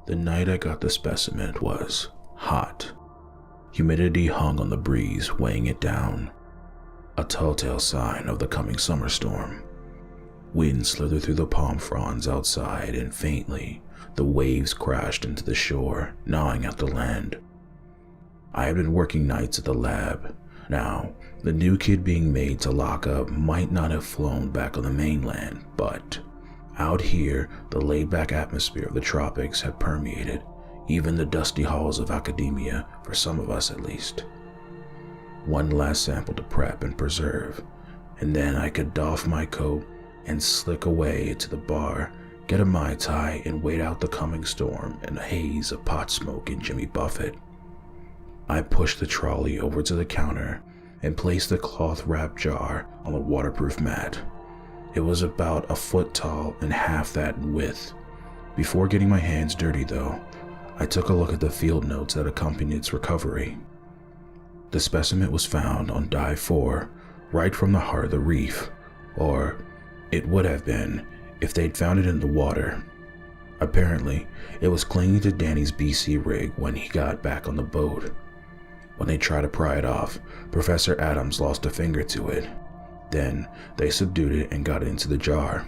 The night I got the specimen was hot. Humidity hung on the breeze, weighing it down, a telltale sign of the coming summer storm. Wind slithered through the palm fronds outside, and faintly, the waves crashed into the shore, gnawing at the land. I had been working nights at the lab. Now, the new kid being made Talonoka might not have flown back on the mainland, but out here, the laid-back atmosphere of the tropics had permeated even the dusty halls of academia, for some of us at least. One last sample to prep and preserve, and then I could doff my coat and slick away to the bar, get a Mai Tai, and wait out the coming storm in a haze of pot smoke and Jimmy Buffett. I pushed the trolley over to the counter and placed the cloth-wrapped jar on the waterproof mat. It was about a foot tall and half that in width. Before getting my hands dirty though, I took a look at the field notes that accompanied its recovery. The specimen was found on Dive 4, right from the heart of the reef, or it would have been if they'd found it in the water. Apparently, it was clinging to Danny's BC rig when he got back on the boat. When they tried to pry it off, Professor Adams lost a finger to it. Then, they subdued it and got it into the jar.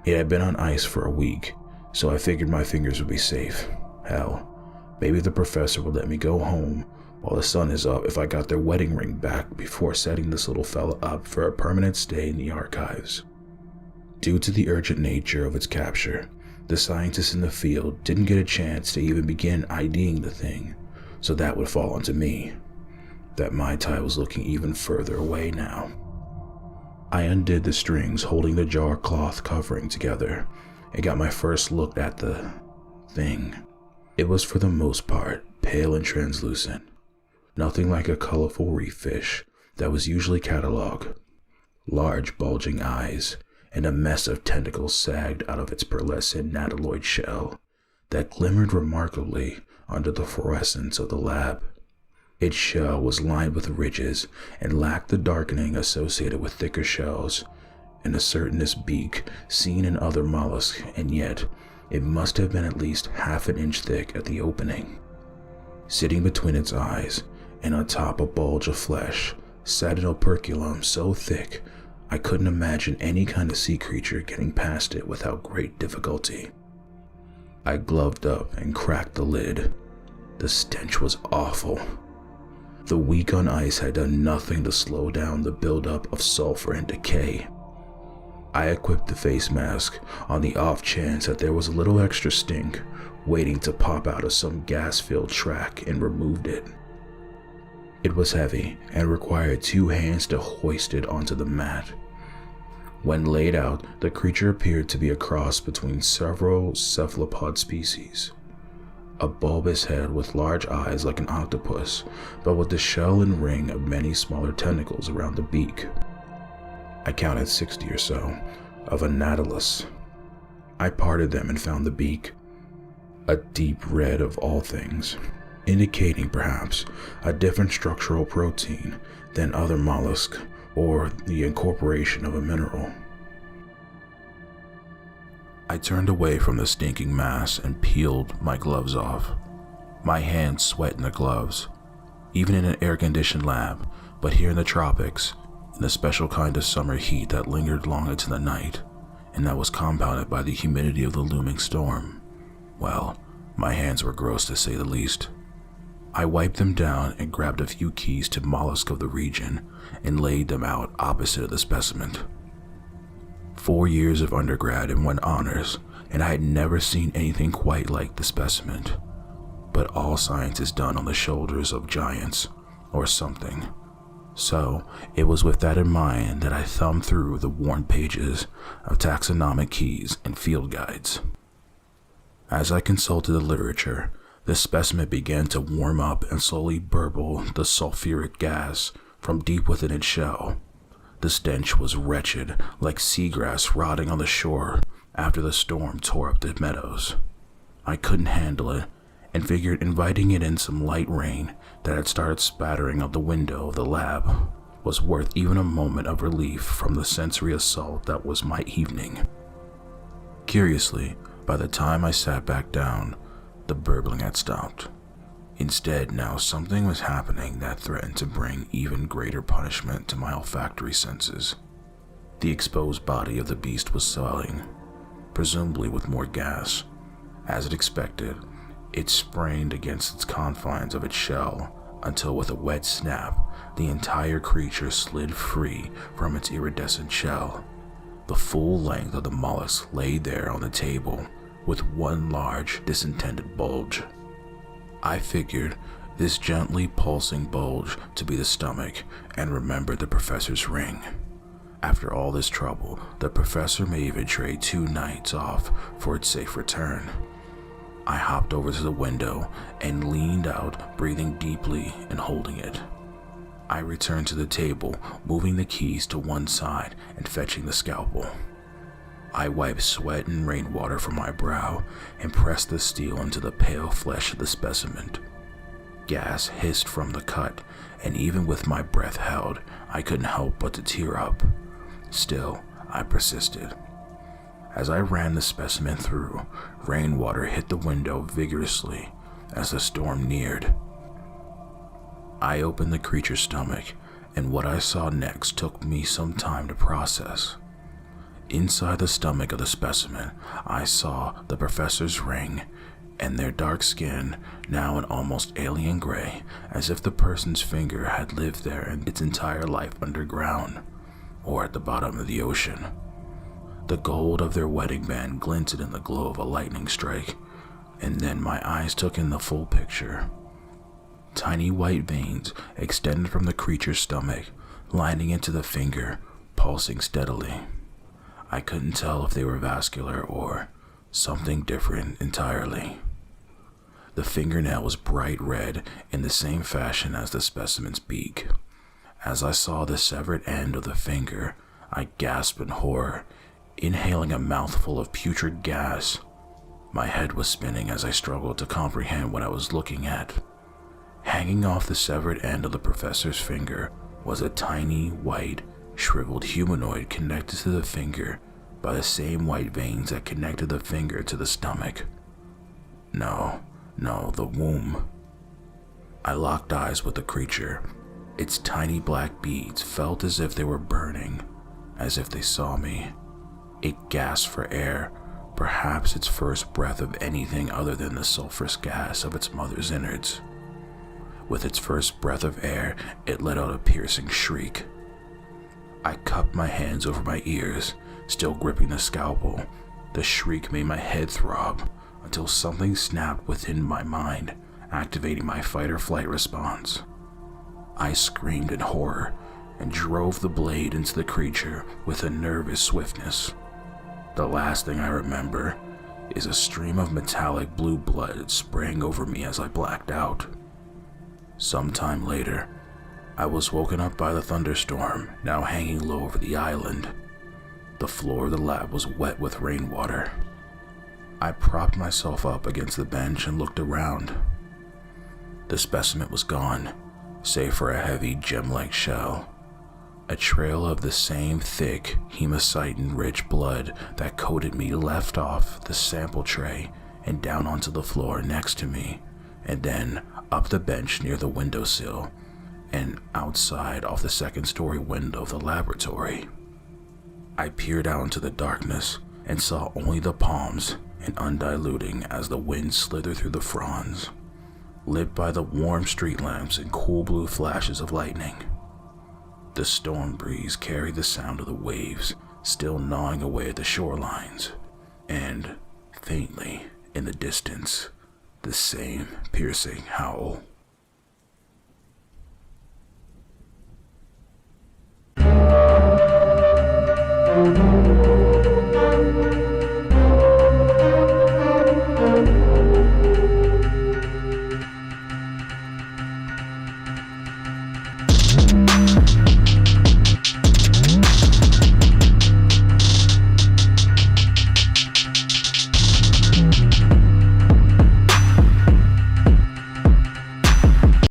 It had been on ice for a week, so I figured my fingers would be safe. Hell, maybe the professor would let me go home while the sun is up if I got their wedding ring back before setting this little fella up for a permanent stay in the archives. Due to the urgent nature of its capture, the scientists in the field didn't get a chance to even begin IDing the thing, so that would fall onto me. That Mai Tai was looking even further away now. I undid the strings holding the jar cloth covering together and got my first look at the thing. It was for the most part pale and translucent, nothing like a colorful reef fish that was usually cataloged. Large bulging eyes and a mess of tentacles sagged out of its pearlescent nautiloid shell that glimmered remarkably under the fluorescence of the lab. Its shell was lined with ridges and lacked the darkening associated with thicker shells and a certain beak seen in other mollusks, and yet it must have been at least half an inch thick at the opening. Sitting between its eyes and atop a bulge of flesh sat an operculum so thick I couldn't imagine any kind of sea creature getting past it without great difficulty. I gloved up and cracked the lid. The stench was awful. The week on ice had done nothing to slow down the buildup of sulfur and decay. I equipped the face mask on the off chance that there was a little extra stink waiting to pop out of some gas-filled track and removed it. It was heavy and required 2 hands to hoist it onto the mat. When laid out, the creature appeared to be a cross between several cephalopod species. A bulbous head with large eyes like an octopus, but with the shell and ring of many smaller tentacles around the beak. I counted 60 or so of a nautilus. I parted them and found the beak, a deep red of all things, indicating perhaps a different structural protein than other mollusks or the incorporation of a mineral. I turned away from the stinking mass and peeled my gloves off. My hands sweat in the gloves, even in an air-conditioned lab, but here in the tropics, in the special kind of summer heat that lingered long into the night, and that was compounded by the humidity of the looming storm, well, my hands were gross to say the least. I wiped them down and grabbed a few keys to mollusks of the region and laid them out opposite of the specimen. 4 years of undergrad and 1 honors, and I had never seen anything quite like the specimen. But all science is done on the shoulders of giants, or something. So it was with that in mind that I thumbed through the worn pages of taxonomic keys and field guides. As I consulted the literature, the specimen began to warm up and slowly burble the sulfuric gas from deep within its shell. The stench was wretched, like seagrass rotting on the shore after the storm tore up the meadows. I couldn't handle it, and figured inviting it in some light rain that had started spattering out the window of the lab was worth even a moment of relief from the sensory assault that was my evening. Curiously, by the time I sat back down, The burbling had stopped. Instead, now something was happening that threatened to bring even greater punishment to my olfactory senses. The exposed body of the beast was swelling, presumably with more gas. As it expected, it sprained against its confines of its shell until with a wet snap, the entire creature slid free from its iridescent shell. The full length of the mollusk lay there on the table with one large, disintended bulge. I figured this gently pulsing bulge to be the stomach and remembered the professor's ring. After all this trouble, the professor may even trade 2 nights off for its safe return. I hopped over to the window and leaned out, breathing deeply and holding it. I returned to the table, moving the keys to one side and fetching the scalpel. I wiped sweat and rainwater from my brow and pressed the steel into the pale flesh of the specimen. Gas hissed from the cut, and even with my breath held, I couldn't help but to tear up. Still, I persisted. As I ran the specimen through, rainwater hit the window vigorously as the storm neared. I opened the creature's stomach, and what I saw next took me some time to process. Inside the stomach of the specimen, I saw the professor's ring and their dark skin, now an almost alien gray, as if the person's finger had lived there its entire life underground, or at the bottom of the ocean. The gold of their wedding band glinted in the glow of a lightning strike, and then my eyes took in the full picture. Tiny white veins extended from the creature's stomach, lining into the finger, pulsing steadily. I couldn't tell if they were vascular or something different entirely. The fingernail was bright red in the same fashion as the specimen's beak. As I saw the severed end of the finger, I gasped in horror, inhaling a mouthful of putrid gas. My head was spinning as I struggled to comprehend what I was looking at. Hanging off the severed end of the professor's finger was a tiny, white, shriveled humanoid connected to the finger by the same white veins that connected the finger to the stomach. No, the womb. I locked eyes with the creature. Its tiny black beads felt as if they were burning, as if they saw me. It gasped for air, perhaps its first breath of anything other than the sulfurous gas of its mother's innards. With its first breath of air, it let out a piercing shriek. I cupped my hands over my ears, still gripping the scalpel. The shriek made my head throb until something snapped within my mind, activating my fight-or-flight response. I screamed in horror and drove the blade into the creature with a nervous swiftness. The last thing I remember is a stream of metallic blue blood spraying over me as I blacked out. Sometime later, I was woken up by the thunderstorm now hanging low over the island. The floor of the lab was wet with rainwater. I propped myself up against the bench and looked around. The specimen was gone, save for a heavy gem-like shell. A trail of the same thick, hemocytin-rich blood that coated me left off the sample tray and down onto the floor next to me, and then up the bench near the windowsill, and outside off the second-story window of the laboratory. I peered out into the darkness and saw only the palms and undiluting as the wind slithered through the fronds, lit by the warm street lamps and cool blue flashes of lightning. The storm breeze carried the sound of the waves still gnawing away at the shorelines, and, faintly, in the distance, the same piercing howl.